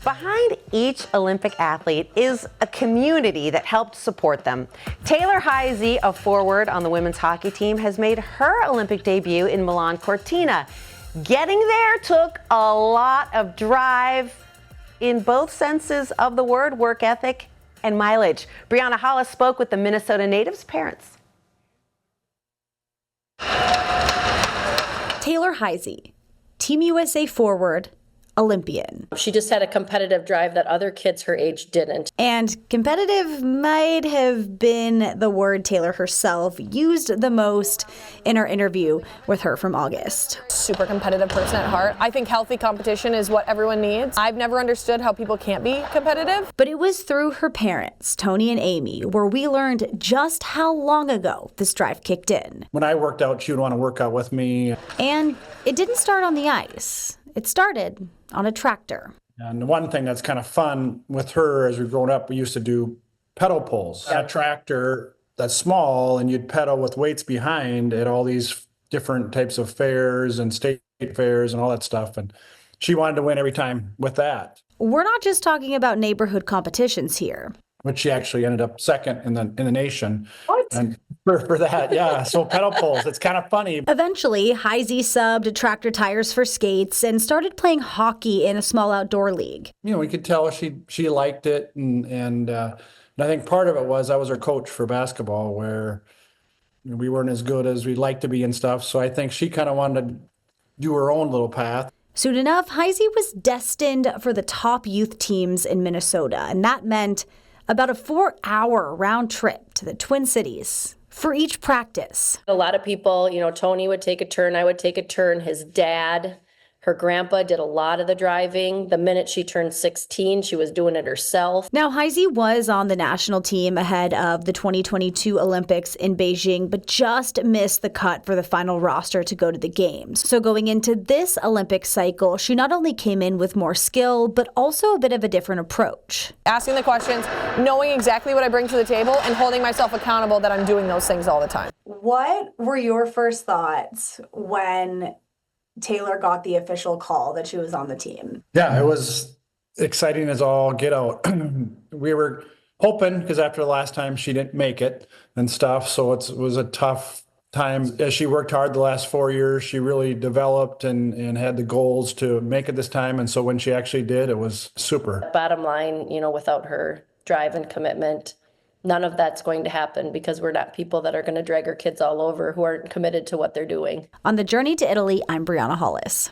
Behind each Olympic athlete is a community that helped support them. Taylor Heise, a forward on the women's hockey team, has made her Olympic debut in Milan-Cortina. Getting there took a lot of drive in both senses of the word, work ethic and mileage. Brianna Hollis spoke with the Minnesota native's parents. Taylor Heise, Team USA forward, Olympian. She just had a competitive drive that other kids her age didn't. And competitive might have been the word Taylor herself used the most in our interview with her from August. Super competitive person at heart. I think healthy competition is what everyone needs. I've never understood how people can't be competitive. But it was through her parents, Tony and Amy, where we learned just how long ago this drive kicked in. When I worked out, she would want to work out with me. And it didn't start on the ice. It started on a tractor. And the one thing that's kind of fun with her as we've grown up, we used to do pedal pulls. A tractor that's small and you'd pedal with weights behind at all these different types of fairs and state fairs and all that stuff. And she wanted to win every time with that. We're not just talking about neighborhood competitions here. But she actually ended up second in the nation. What? And for that, yeah. So pedal pulls, it's kind of funny. Eventually, Heise subbed tractor tires for skates and started playing hockey in a small outdoor league. You know, we could tell she liked it, and I think part of it was I was her coach for basketball, where we weren't as good as we'd like to be and stuff. So I think she kind of wanted to do her own little path. Soon enough, Heise was destined for the top youth teams in Minnesota, and that meant about a 4-hour round trip to the Twin Cities for each practice. A lot of people, Tony would take a turn, I would take a turn. His dad, her grandpa did a lot of the driving. The minute she turned 16, she was doing it herself. Now, Heise was on the national team ahead of the 2022 Olympics in Beijing, but just missed the cut for the final roster to go to the games. So going into this Olympic cycle, she not only came in with more skill, but also a bit of a different approach. Asking the questions, knowing exactly what I bring to the table, and holding myself accountable that I'm doing those things all the time. What were your first thoughts when Taylor got the official call that she was on the team? Yeah, it was exciting as all get out. We were hoping, because after the last time she didn't make it and stuff, so it was a tough time. As she worked hard the last 4 years, she really developed and had the goals to make it this time. And so when she actually did, it was super. Bottom line, without her drive and commitment, none of that's going to happen, because we're not people that are going to drag our kids all over who aren't committed to what they're doing. On the journey to Italy, I'm Brianna Hollis.